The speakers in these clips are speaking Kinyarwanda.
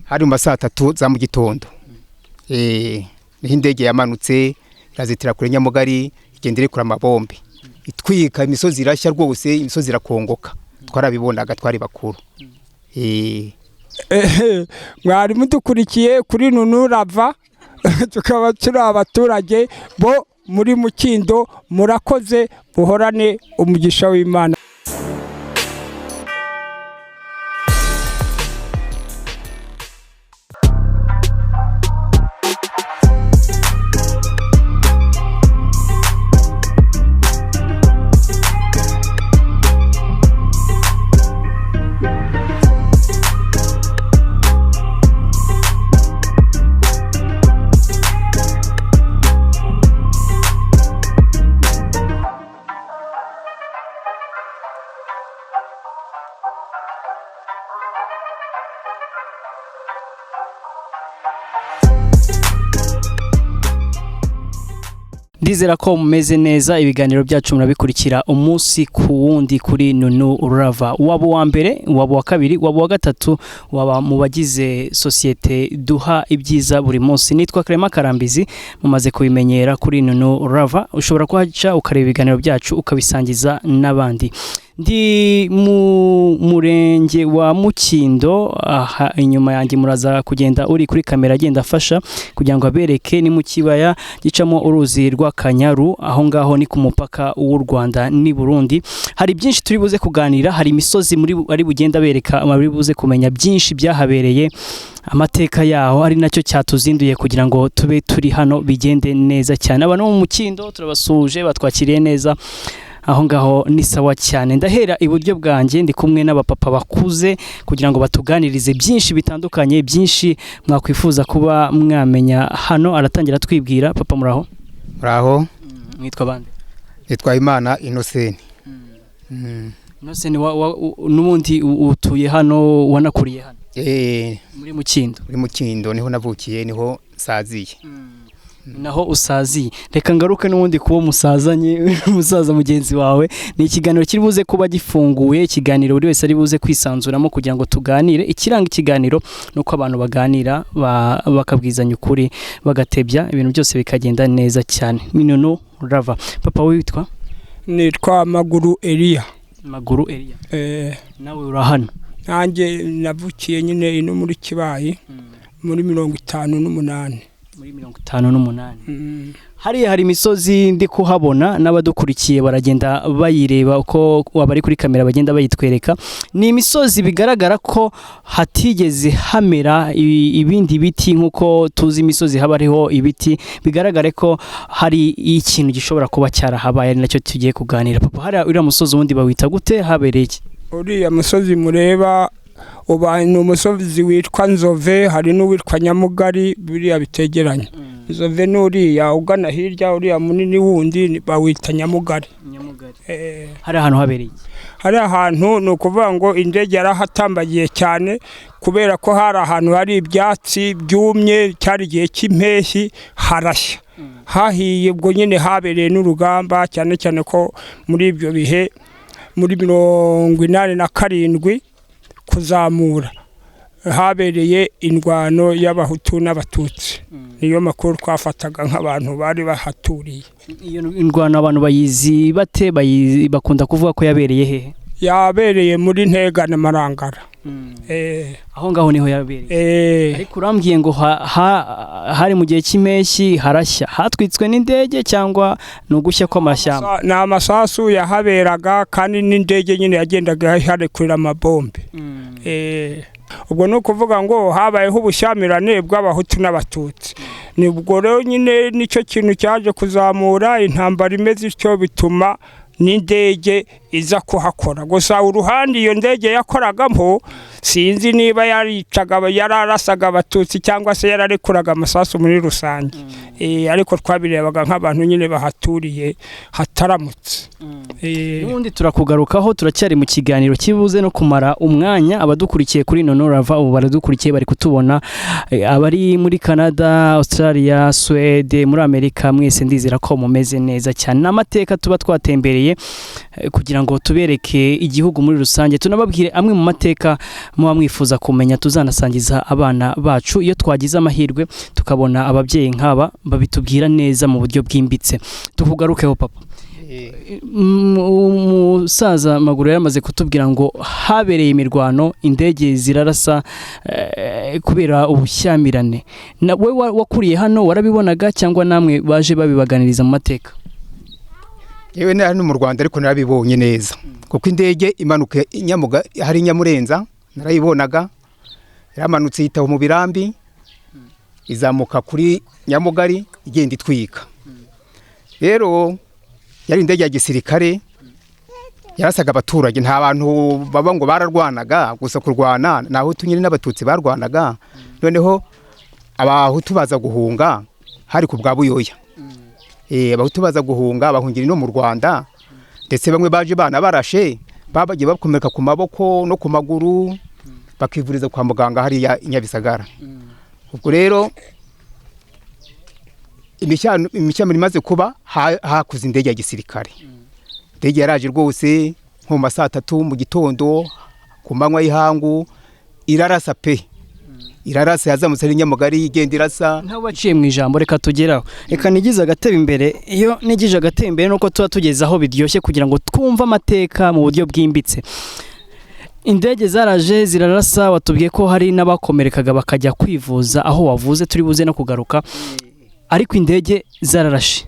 hari mu saa 3 za mu gitondo. Niho indege yamanutse irazitira kure Nyamugari igendere kure amabombe itwika imisozi irashya rwose, imisozi irakongoka, twarabibonaga twari bakuru. Mwari mudukurikiye kuri Nunurava tukaba turi abaturage bo muri Mukindo, murakoze, buhorane umugisha w'Imana. Ndizera ko mumeze neza, ibiganiro byacu murabikurikira umunsi ku wundi kuri Nunurava. Waba wa mbere, waba wa kabiri, waba wa gatatu, waba mu bagize societe duha ibyiza buri munsi. Nitwa Clement Karambizi, mumaze kubimenyera kuri Nunurava. Ushobora kuhaca ukareba ibiganiro byacu ukabisangiza n'abandi. Ndi mu murenge wa Mukindo, inyuma yanjye muraza kugenda uri kuri kamera agenda afasha kugira ngo abereke ni mu kibaya gicamo uruzi rwa Kanyaru, aho ngaho ni ku mupaka w'u Rwanda ni Burundi. Hari byinshi turi buze kuganira, hari imisozi muri ari bugenda bereka, muri buze kumenya byinshi byahabereye, amateka yaho, ari nacyo cyatuzinduye kugira ngo tube turi hano bigende neza cyane. Abantu mu Mukindo turabasuje, batwakiriye neza, aho ngaho ni sawa cyane. Ndahera iburyo bwanjye ndi kumwe n'abapapa bakuze kugira ngo batuganirize byinshi bitandukanye, byinshi mwakwifuza kuba mwamenya. Hano aratangira twibwira. Papa muraho? Muraho. Mwitwa bande? Nitwa Imana Innocent. Innocent, n'ubundi utuye hano, wanakuriye hano? Muri Mukindo. Muri Mukindo niho navukiye, niho saziye. Naho usaziye. Reka ngaruke n'ubundi kuba musazanye musaza mugenzi wawe. Ni ikiganiro kiri buze kuba gifunguye, ikiganiro buri wese ari buze kwisanzuramo kugira ngo tuganire. Ikiranga ikiganiro nuko abantu baganira, bakabwizanya ukuri, bagatebya, ibintu byose bikagenda neza cyane. Nunurava. Papa witwa? Nitwa Maguru Elia. Maguru Elia. Nawe urahano? Nanjye navukiye nyine ino muri Kibayi muri 58. Muri 58. Hari imisozi ndi kuhabona, n'abadukurikiye baragenda bayireba uko wabari kuri kamera bagenda bayitwereka. Ni imisozi bigaragara ko hatigeze hamera ibindi biti nkuko tuzi imisozi haba hariho ibiti. Bigaragare ko hari ikintu gishobora kuba cyarahabaye, ari nacyo tugiye kuganira. Papa, hari uriya musozi wundi bawita gute, habereye iki? Uriya musozi mureba ni umusozi witwa Nzove, hari n'uwitwa Nyamugari, biriya bitegeranye. Nzove n'uriya ugana hirya, uriya munini wundi bawita Nyamugari. Hari ahantu habereye? Hari ahantu ni ukuvuga ngo indege yarahatambagiye cyane, kubera ko hari ahantu hari ibyatsi byumye, cyari igihe cy'impeshyi, harashya. Hahiye, ubwo nyine habereye n'urugamba, cyane cyane ko muri ibyo bihe muri 87 kuzamura habereye indwano y'abahutu n'abatutsi. Niyo makuru twafataga nk'abantu bari bahaturiye. Iyo indwano abantu bayizi bate? Bakunda kuvuga ko yabereye hehe? Yabereye muri NTEGA na MARANGARA. Aho ngaho niho yabereye. Ariko urambwiye ngo hari mu gihe cy'impeshyi harashya, hatwitswe n'indege cyangwa nugushya kw'amashyamba? Na amasasu yahaberaga, kandi n'indege nyine yagendaga harekurira amabombe. Ubwo no kuvuga ngo habayeho ubushyamirane bw'abahutu n'abatutsi. Nibwo rero nyine nicyo kintu cyaje kuzamura intambara imeze icyo, bituma n'indege iza kuhakora. Gusa uruhande iyo ndege yakoragamo sinzi niba yararasaga abatutsi cyangwa se yararekuraga amasasu muri rusange. Ariko twabirebaga nk'abantu nyine bahaturiye hataramutse. N'ubundi turakugarukaho, turacyari mu kiganiro kibuze no kumara umwanya. Abadukurikiye kuri Nunurava ubu baradukurikiye, bari kutubona, abari muri Canada, Australia, Sweden, muri Amerika, mwese ndizera ko mumeze neza cyane. N'amateka tuba twatembereye muhaherereye kugira ngo tubereke igihugu muri rusange tunababwire amwe mu mateka muba mwifuza kumenya tuzanasangiza abana bacu iyo twagize amahirwe tukabona ababyeyi nk'aba babitubwira neza mu buryo bwimbitse. Tukugarukeho papa. Umusaza Maguru yamaze kutubwira ngo habereye imirwano, indege zirarasa kubera ubushyamirane. Wowe wakuriye hano warabibonaga cyangwa namwe baje babibaganiriza mu mateka? Yewe hano mu Rwanda ariko narabibonye neza kuko indege imanuka inyamuga hari Nyamurenza narayibonaga, yaramanutse yitaho mu birambi izamuka kuri Nyamugari igenda itwika. Rero yari indege ya gisirikare yarasaga abaturage, nta bantu baba ngo bararwanaga, gusa kurwana naho tunyine n'abatutsi barwanaga. Noneho abahutu baza guhunga hari ku bwa Buyoya. Abahutu baza guhunga bahungira no mu Rwanda, ndetse bamwe baje bana barashe babagiye bakomereka ku maboko no ku maguru bakivuriza kwa muganga hari ya Nyabisagara. Ubwo rero imishyano imaze kuba hakuze indege ya gisirikare. Indege yaraje rwose nko mu saa 3 mu gitondo ku manywa y'ihangu irarasa pe. Irarasa yazamutse ari Nyamugari igenda irasa. Ntawe waciye mu ijambo reka tugeraho. Reka nigize agatebe imbere. Iyo nigije agatebe imbere nuko tuba tugeze aho biryoshye kugira ngo twumve amateka mu buryo bwimbitse. Indege zaraje zirarasa, watubwiye ko hari n'abakomerekaga bakajya kwivuza aho wavuze turi buze no kugaruka. Ariko indege zararashe.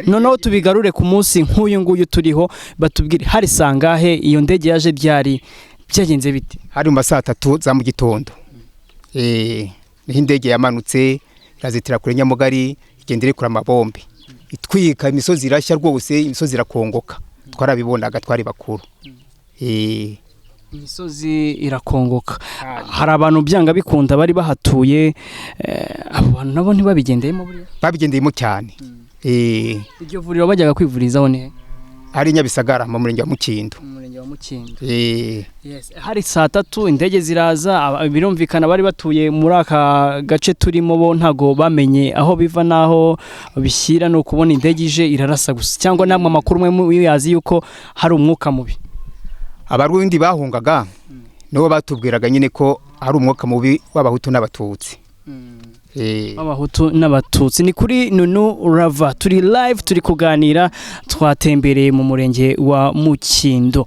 Noneho tubigarure ku munsi nk'uyu nguyu turiho, batubwire hari sangahe iyo ndege yaje byari byagenze biti? Hari mu saa 3 za mu gitondo. Niho indege yamanutse irazitira kuri Nyamugari igenda irekura amabombe itwika, imisozi irashya rwose, imisozi irakongoka. Twarabibonaga twari bakuru. Imisozi irakongoka. Hari abantu byanga bikunda bari bahatuye, abo bantu nabo ntibabigendeyemo buriya? Babigendeyemo cyane. Iryo vuriro bajyaga kwivurizaho ne? Hari Nyabisagara mu murenge wa Mukindo. Murenge wa Mukindo. Hari saa 3 indege ziraza, birumvikana bari batuye muri aka gace turimo bo ntago bamenye aho biva naho bishyira no kubona indege ije irarasa gusa, cyangwa namwe amakuru mwe yazi yuko hari umwuka mubi. Abarundi bahungaga nibo batubwiraga nyine ko hari umwuka mubi w'abahutu n'abatutsi. Abahutu n'abatutsi. Ni kuri Nunu Rava, turi live, turi kuganira, twatembereye mu murenge wa Mukindo.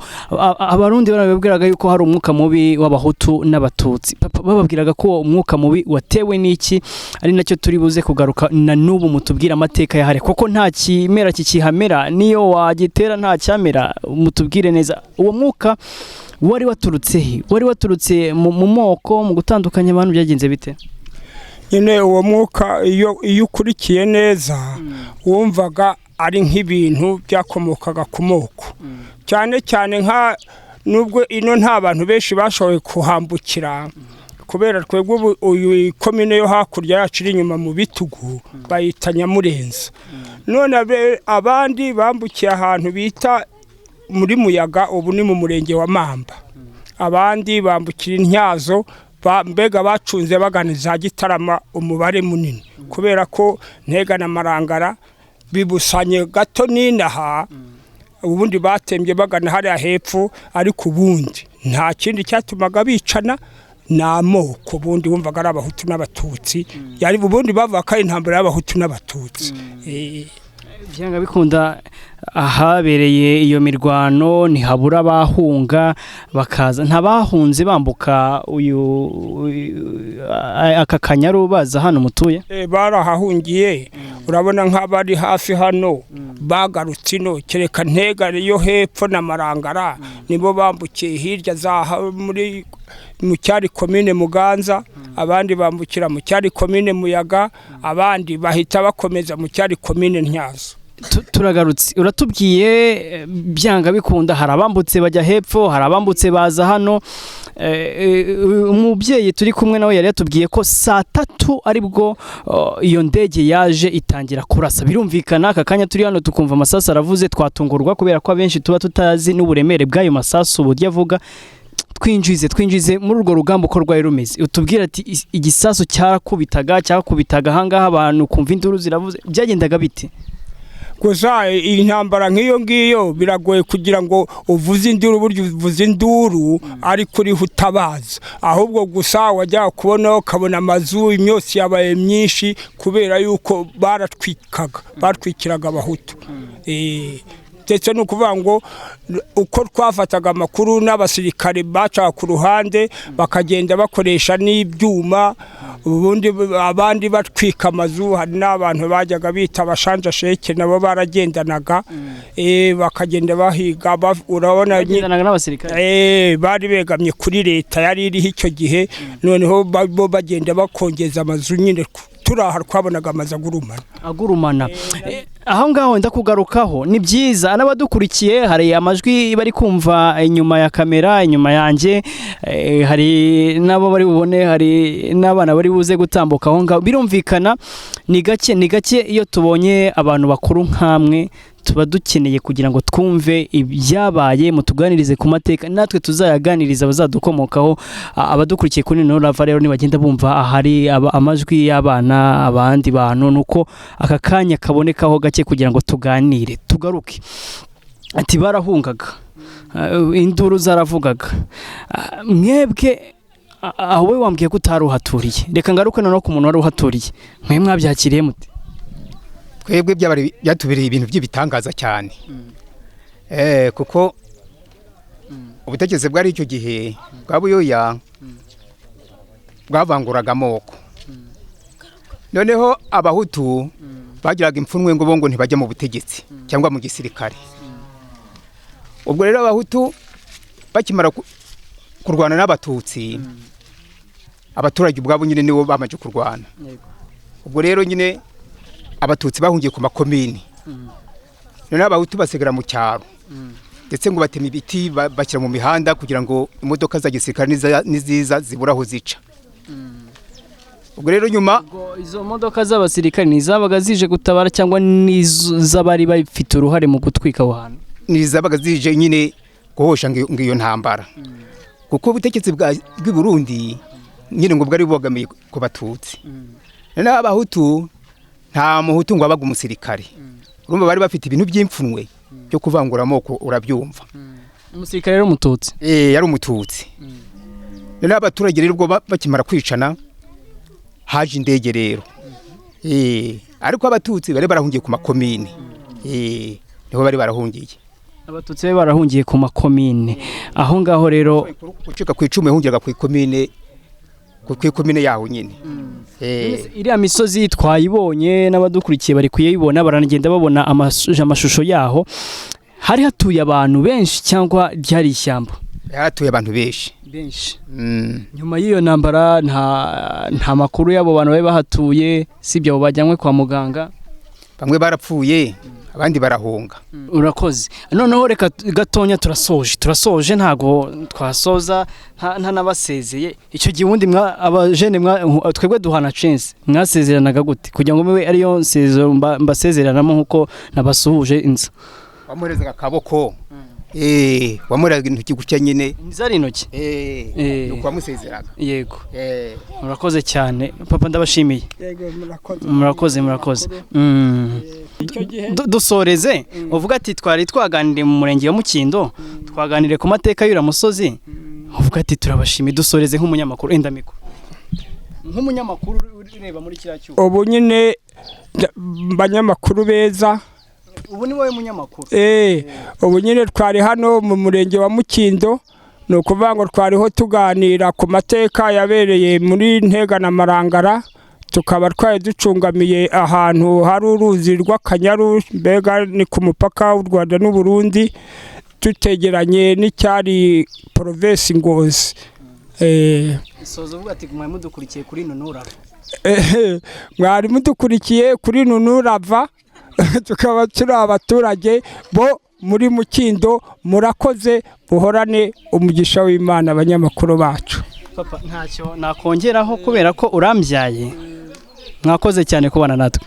Abarundi barababwiraga yuko hari umwuka mubi w'abahutu n'abatutsi. Papa bababwiraga ko umwuka mubi watewe n'iki, ari nacyo turi buze kugaruka na n'ubu mutubwira amateka yahare, kuko nta kimera kikihamera, niyo wagitera nta cyamera. Mutubwire neza uwo mwuka wari waturutse he? Wari waturutse mu moko, mu gutandukanya abantu, byagenze bite? Nyine uwo mwuka iyo ukurikiye neza wumvaga ari nk'ibintu byakomokaga ku moko, cyane cyane nka nubwo ino nta bantu benshi bashoboye kuhambukira kubera twebwe uyu komine yo hakurya yacu iri inyuma mu bitugu bayita Nyamurenza. None abandi bambukiye ahantu bita muri Muyaga, ubu ni mu murenge wa Mamba. Abandi bambukira Intyazo, mbega bacunze bagana za Gitarama umubare munini kubera ko Ntega na Marangara bibusanye gato ninaha. Ubundi batembye bagana hariya hepfo, ariko ubundi nta kindi cyatumaga bicana n'amoko. Ubundi wumvaga ari abahutu n'abatutsi, yari ubundi bavuga intambara y'abahutu n'abatutsi. Byanga bikunda ahabereye iyo mirwano ntihabura bahunga bakaza, ntabahunze bambuka aka Kanyaru baza hano mutuye? Barahahungiye. Urabona nk'abari hafi hano bagarutse ino, kereka Ntega yo hepfo na Marangara nibo bambukiye hirya za muri mu cyari komine Muganza, abandi bambukira mu cyari komine Muyaga, abandi bahita bakomeza mu cyari komine Ntyazo. Turagarutse, uratubwiye byanga bikunda hari abambutse bajya hepfo, hari abambutse baza hano. Umubyeyi turi kumwe nawe yari yatubwiye ko saa 3 aribwo iyo ndege yaje itangira kurasa. Birumvikana aka kanya turi hano tukumva amasasu aravuze, twatungurwa kubera ko abenshi tuba tutazi n'uburemere bw'ayo masasu uburyo avuga. Twinjize muri urwo rugamba uko rwari rumeze. Utubwira ati igisasu cyakubitaga ahangaha abantu kumva induru ziravuze, byagendaga bite? gusa intambara nk'iyo ngiyo biragoye kugira ngo uvuze induru, buryo uvuze induru ariko uriho utabaza, ahubwo gusa wajya kubona ukabona amazu imyotsi yabaye myinshi kubera yuko baratwikiraga abahutu. Ndetse no kuvuga ngo uko twafataga amakuru n'abasirikare bacaga ku ruhande bakagenda bakoresha n'ibyuma, ubundi abandi batwika amazu. Hari n'abantu bajyaga bita abashanja sheke, nabo baragendanaga bakagenda bahiga, urabona bari begamye kuri leta yari iriho icyo gihe, noneho bo bagenda bakongeza amazu nyine turaha twabonaga amazu agurumana. Aho ngaho ndakugarukaho ni byiza, n'abadukurikiye hari amajwi bari kumva inyuma ya kamera, inyuma yanjye hari nabo bari bubone, hari n'abana bari buze gutambuka aho ngaho. Birumvikana ni gake iyo tubonye abantu bakuru nk'amwe, tuba dukeneye kugira ngo twumve ibyabaye, mutuganirize ku mateka, natwe tuzayaganiriza abazadukomokaho. Abadukurikiye kuri Nuello rero nibagenda bumva ahari amajwi y'abana, abandi bantu, nuko aka kanya kabonekaho gake kugira ngo tuganire tugaruke. Ati barahungaga, induru zaravugaga, mwebwe aho we wambwiye ko utaruhaturiye, reka ngaruke no ku muntu wari uhaturiye, mwe mwabyakiriye mute? Twebwe byatubereye ibintu by'ibitangaza cyane, kuko ubutegetsi bwari icyo gihe bwa Buyoya bwavanguraga amoko, noneho abahutu bagiraga impfunwe ngo bongo ntibajya mu butegetsi cyangwa mu gisirikare. Ubwo rero abahutu bakimara kurwana n'abatutsi, abaturage ubwabo nyine nibo bamaje kurwana. Ubwo rero nyine abatutsi bahungiye ku makomini, noneho abahutu basigara mu cyaro, ndetse ngo batema ibiti bashyira mu mihanda kugira ngo imodoka za gisirikare niziza zibura aho zica. Ubwo rero nyuma izo modoka z'abasirikare nizabaga zije gutabara cyangwa nizabari bafite uruhare mu gutwika aho hantu? Nizabaga zije nyine guhosha ngiyo ntambara, kuko ubutegetsi bw'i Burundi nyine ngo bwari bogamiye ku batutsi. Noneho abahutu nta muhutu ngo abaga umusirikare, urumva bari bafite ibintu by'impfunwe byo kuvangura amoko, urabyumva. Umusirikare yari umututsi? Yari umututsi. Noneho abaturage rero ubwo bakimara kwicana haje indege rero, ariko abatutsi bari barahungiye ku makomine, niho bari barahungiye. Abatutsi bari barahungiye ku makomine, aho ngaho rero gucika ku icumu yahungiraga ku ikomine yaho nyine. Iriya misozi twayibonye, n'abadukurikiye bari kuyibona, baranagenda babona amashusho yaho. Hari hatuye abantu benshi cyangwa ryari ishyamba? Hatuye abantu benshi. Nyuma y'iyo ntambara nta makuru y'abo bantu bari bahatuye, sibyo abo bajyanywe kwa muganga? Bamwe barapfuye, abandi barahunga. Urakoze. Noneho reka gatonya turasoje ntago twasoza nta nabasezeye. Icyo gihe ubundi abajene twebwe duhana chance, mwasezeranaga gute kugira ngo mwe ariyo nsezo mbasezeranamo nkuko nabasuhuje inza? Wamurezaga akaboko, wamuraga intoki gutya nyine. Nizari intoki? Nuko wamusezeraga. Yego. Murakoze cyane papa, ndabashimiye. Yego, murakoze. Dusoreze uvuga ati twari twaganiriye mu murenge wa Mukindo, twaganiriye ku mateka y'ura musozi, uvuga ati turabashimiye. Dusoreze nk'umunyamakuru endamiko, nk'umunyamakuru ureba muri kiriya cyuho. Ubu nyine banyamakuru beza, ubu ni wowe munyamakuru? Ubu nyine twari hano mu murenge wa Mukindo, no kuvuga ngo twariho tuganira ku mateka yabereye muri NTEGA na Marangara, tukaba twari ducungamiye ahantu hari uruzi rw'Akanyaru, mbega ni ku mupaka w'u Rwanda n'u Burundi, tutegeranye n'icyari province Ngozi. Sozo uvuga ati mwari mudukurikiye kuri Nuello. Mwari mudukurikiye kuri Nuello, tukaba turi abaturage bo muri Mukindo. Murakoze, buhorane umugisha w'Imana abanyamakuru bacu. Papa ntacyo nakongeraho kubera ko urambyaye. Mwakoze cyane kubana natwe.